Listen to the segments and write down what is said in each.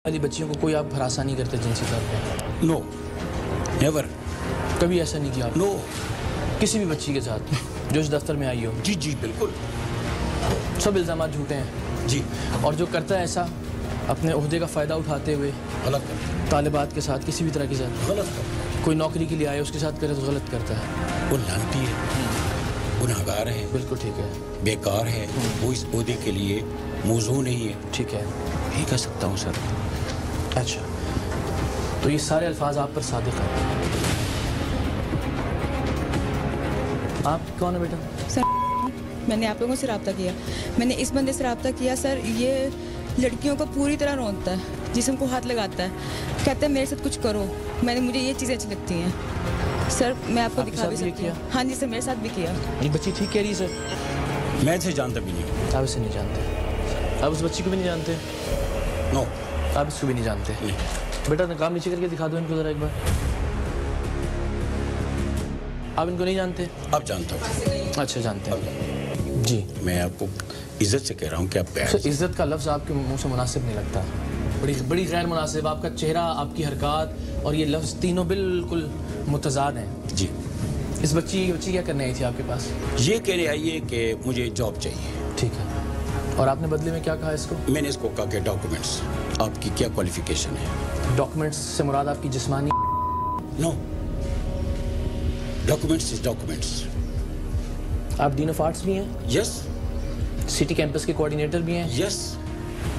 वाली बच्चियों को कोई आप हरासा नहीं करते जिनसी तौर पे? No, never. कभी ऐसा नहीं किया आप? नो। किसी भी बच्ची के साथ जो इस दफ्तर में आई हो? जी जी बिल्कुल। सब इल्ज़ामात झूठे हैं जी। और जो करता है ऐसा अपने ओहदे का फ़ायदा उठाते हुए गलत करता है। तालिबात के साथ किसी भी तरह के साथ गलत करता है। कोई नौकरी के लिए आए उसके साथ करे तो गलत करता है। वो लानती है, गुनाहगार है, बिल्कुल ठीक है, बेकार है, वो इस ओहदे के लिए मौजू नहीं है। ठीक है, यही कह सकता हूँ सर। अच्छा तो ये सारे अल्फाज आप पर सादिक हैं। आप कौन है बेटा? सर मैंने आप लोगों से रब्ता किया, मैंने इस बंदे से रब्ता किया सर। ये लड़कियों को पूरी तरह रोंता है, जिस्म को हाथ लगाता है, कहता है मेरे साथ कुछ करो। मुझे ये चीज़ें अच्छी लगती हैं सर। मैं आपको दिखा भी सकती हूँ। हाँ जी सर, मेरे साथ भी किया। ये बच्ची ठीक कह रही है सर? मैं इसे जानता भी नहीं। आप इसे नहीं जानते? आप उस बच्ची को भी नहीं जानते? नो। आप इसको भी नहीं जानते? बेटा नकाब नीचे करके दिखा दो इनको ज़रा एक बार। आप इनको नहीं जानते? अब जानता हूँ। अच्छा जानते हैं जी। मैं आपको इज्जत से कह रहा हूँ कि आप सर इज्जत का लफ्ज़ आपके मुंह से मुनासिब नहीं लगता, बड़ी गैर मुनासिब। आपका चेहरा, आपकी हरकत और ये लफ्ज़ तीनों बिल्कुल मुतज़ाद हैं जी। इस बच्ची क्या करने आई थी आपके पास? ये कहने आई है कि मुझे जॉब चाहिए। ठीक है, और आपने बदले में क्या कहा इसको? मैंने इसको कहा कि डॉक्यूमेंट्स, आपकी क्या क्वालिफिकेशन है? डॉक्यूमेंट्स से मुराद आपकी जिस्मानी? No, documents is documents. आप डीन ऑफ आर्ट्स भी हैं? यस। सिटी कैंपस के कोऑर्डिनेटर भी हैं? यस।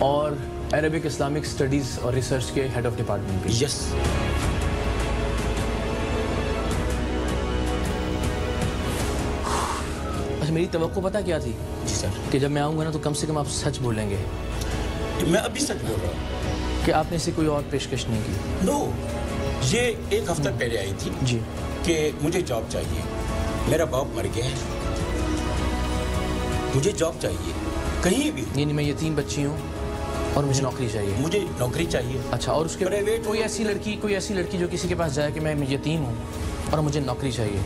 और अरबिक इस्लामिक स्टडीज़ और रिसर्च के हेड ऑफ डिपार्टमेंट भी? यस। अच्छा मेरी तवक्को पता क्या थी? जी सर। कि जब मैं आऊँगा ना तो कम से कम आप सच बोलेंगे। मैं अभी सच बोल रहा हूँ कि आपने इसे कोई और पेशकश नहीं की? नो, ये एक हफ्ता पहले आई थी जी कि मुझे जॉब चाहिए, मेरा बाप मर गया है, मुझे जॉब चाहिए कहीं भी। यानी मैं यतीम बच्ची हूँ और मुझे नौकरी चाहिए? मुझे नौकरी चाहिए। अच्छा, और उसके प्राइवेट कोई ऐसी लड़की जो किसी के पास जाए कि मैं यतीम हूँ और मुझे नौकरी चाहिए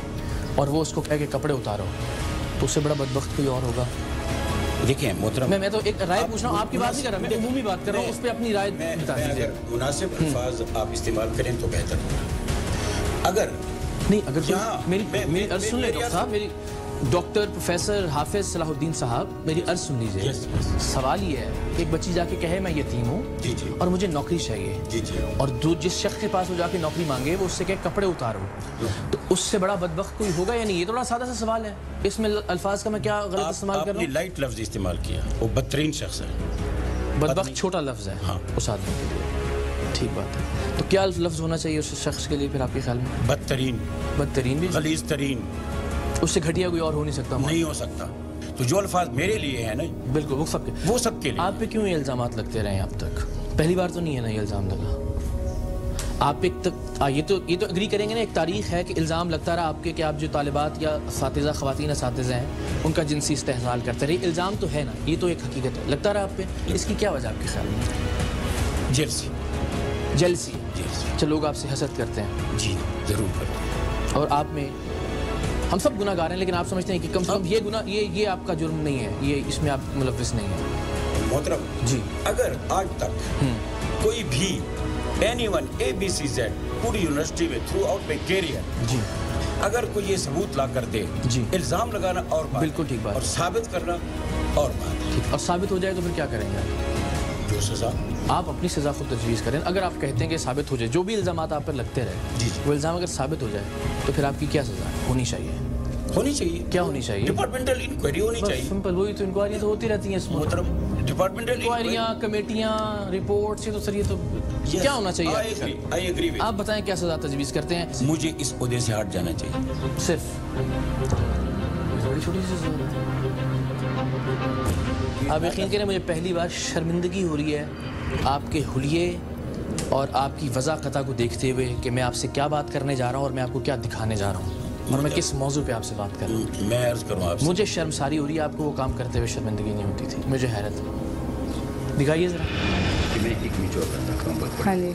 और वो उसको कहे कि कपड़े उतारो, तो उससे बड़ा बदबख्त कोई और होगा? देखिए मोहतरम, मैं तो एक राय पूछ रहा हूँ, आपकी बात नहीं कर रहा, मैं उमूमी बात कर रहा हूँ, उस पर अपनी राय बता दीजिए। अगर मुनासिब अल्फाज आप इस्तेमाल करें तो बेहतर होगा। अगर नहीं, अगर मेरी अर्ज सुन ले डॉक्टर साहब, मेरी डॉक्टर प्रोफेसर हाफिज सलाहुद्दीन साहब, मेरी अर्ज सुन लीजिए। सवाल ये है कि एक बच्ची जाके कहे मैं यतीम हूँ और मुझे नौकरी चाहिए, जी जी, और जिस शख्स के पास वो जाके नौकरी मांगे वो उससे कहे कपड़े उतारो, तो उससे बड़ा बदबख्त कोई होगा या नहीं? ये तो बड़ा सादा सा सवाल है, इसमें अल्फाज का मैं क्या गलत इस्तेमाल कर रहा हूँ? लाइट लफ्ज इस्तेमाल किया, वो बदतरीन शख्स है। बदबख्त छोटा लफ्ज है हाँ उस आदमी के लिए, ठीक बात है। तो क्या लफ्ज होना चाहिए उस शख्स के लिए फिर आपके ख्याल में? बदतरीन भी, गलीज तरीन, उससे घटिया कोई और हो नहीं सकता? नहीं हो सकता। तो जो अल्फाज मेरे लिए है ना, बिल्कुल वो सबके लिए। आप पे क्यों ये इल्जामात लगते रहे अब तक? पहली बार तो नहीं है ना ये इल्जाम लगा आप एक तक? ये तो एग्री करेंगे ना, एक तारीख है कि इल्ज़ाम लगता रहा आपके कि आप जो तालिबात या ख़वातीन असातिज़ा हैं उनका जिनसी इस्तेहसाल करते रहे। इल्ज़ाम तो है ना, ये तो एक हकीकत है, लगता रहा आप पे। इसकी क्या वजह आपके ख्याल में? जेलसी। अच्छा, लोग आपसे हसद करते हैं? जी ज़रूर करते हैं। और आप में, हम सब गुनाहगार हैं, लेकिन आप समझते हैं कि कम से कम ये गुनाह, ये आपका जुर्म नहीं है, ये इसमें आप मुलव्विस नहीं है? मोहतरम जी, अगर आज तक कोई भी anyone ABCZ पूरी यूनिवर्सिटी में थ्रू आउट माई कैरियर जी, अगर कोई ये सबूत ला कर दे, जी, इल्जाम लगाना और बात, बिल्कुल ठीक बात, और साबित करना और बात, ठीक। और साबित हो जाए तो फिर क्या करेंगे? जो सजा आप अपनी सज़ा खुद तजवीज़ करें। अगर आप कहते हैं कि साबित हो जाए, जो भी इल्ज़ामात आप पर लगते रहे, जी, वो इल्ज़ाम अगर साबित हो जाए तो फिर आपकी क्या सज़ा होनी चाहिए? क्या होनी चाहिए? डिपार्टमेंटल इंक्वायरी होनी चाहिए। सिंपल, वही तो इंक्वायरी तो होती रहती है इसमें। डिपार्टमेंटल इंक्वायरियाँ, कमेटियाँ, रिपोर्ट्स, ये तो सर, ये तो क्या होना चाहिए? I agree. आप बताएं क्या सज़ा तजवीज़ करते हैं? मुझे इस ओहदे से हट जाना चाहिए। सिर्फ बड़ी छोटी सी सज़ा। आप यकीन करें, मुझे पहली बार शर्मिंदगी हो रही है आपके हुलिये और आपकी वज़ाक़ता को देखते हुए कि मैं आपसे क्या बात करने जा रहा हूँ और मैं आपको क्या दिखाने जा रहा हूँ और मैं किस मौजू पे आपसे बात कर रहा हूँ। मैं अर्ज़ करूँ आपसे, मुझे शर्मसारी हो रही है, आपको वो काम करते हुए शर्मिंदगी नहीं होती थी। मुझे हैरत है, दिखाइए ज़रा। मैं एक मिनट करता हूँ। हाँ जी।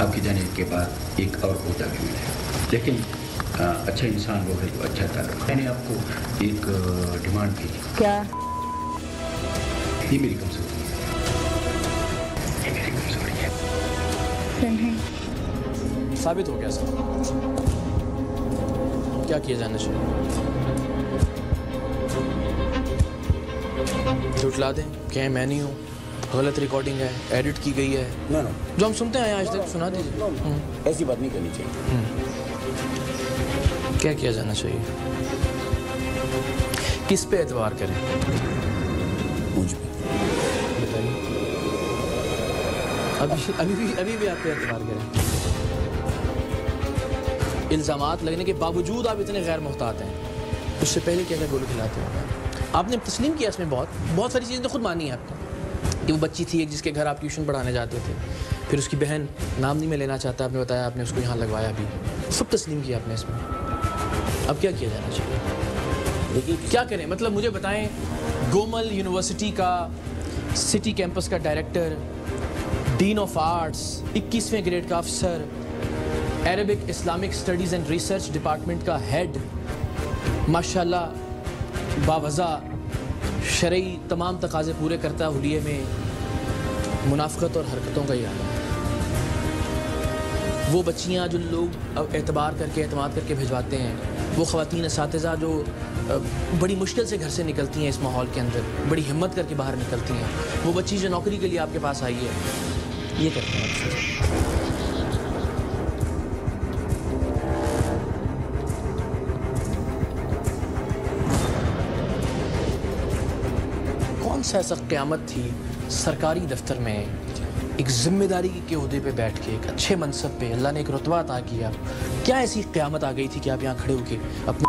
आपके जाने के बाद एक और होता भी मिला, लेकिन अच्छा इंसान वो है तो अच्छा ताल्लुक। मैंने आपको एक डिमांड की। क्या? ये मेरी कमजोरी है, ये मेरी कमजोरी है। ثابت ہو گیا سر، کیا کیا جانا چاہیے؟ جھٹلا دیں، کہیں میں نہیں ہوں، غلط ریکارڈنگ ہے، ایڈٹ کی گئی ہے، نو نو جو ہم سنتے ہیں آج تک، سنا دیجیے. ایسی بات نہیں کرنی چاہیے. کیا کیا جانا چاہیے؟ کس پہ اعتبار کریں؟ مجھ پہ بتائیے. ابھی بھی آپ پہ اعتبار کریں؟ الزامات لگنے کے باوجود آپ اتنے غیر محتاط ہیں. اس سے پہلے کیا گولو کھلاتے ہیں؟ آپ نے تسلیم کیا اس میں بہت ساری چیزیں تو خود مانی ہیں آپ نے کہ وہ بچی تھی ایک جس کے گھر آپ ٹیوشن پڑھانے جاتے تھے، پھر اس کی بہن نام نہیں میں لینا چاہتا، آپ نے بتایا آپ نے اس کو یہاں لگوایا بھی، سب تسلیم کیا آپ نے اس میں. اب کیا کیا جانا چاہیے؟ دیکھیے کیا کریں؟ مطلب مجھے بتائیں، گومل یونیورسٹی کا سٹی کیمپس کا ڈائریکٹر، ڈین آف آرٹس، 21ویں گریڈ کا افسر، Arabic Islamic studies and research department کا ہیڈ، ماشاءاللہ باوضع شرعی تمام تقاضے پورے کرتا ہے، حلیے میں منافقت اور حرکتوں کا یہ ہے. وہ بچیاں جو لوگ اعتماد کر کے بھجواتے ہیں، وہ خواتین اساتذہ جو بڑی مشکل سے گھر سے نکلتی ہیں اس ماحول کے اندر، بڑی ہمت کر کے باہر نکلتی ہیں، وہ بچی جو نوکری کے لیے آپ کے پاس آئی ہے، یہ کرتے ہیں. کون سا ایسا قیامت تھی سرکاری دفتر میں ایک ذمہ داری کے عہدے پہ بیٹھ کے ایک اچھے منصب پہ اللہ نے ایک رتبہ عطا کیا، کیا ایسی قیامت آ گئی تھی کہ آپ یہاں کھڑے ہو کے اپنے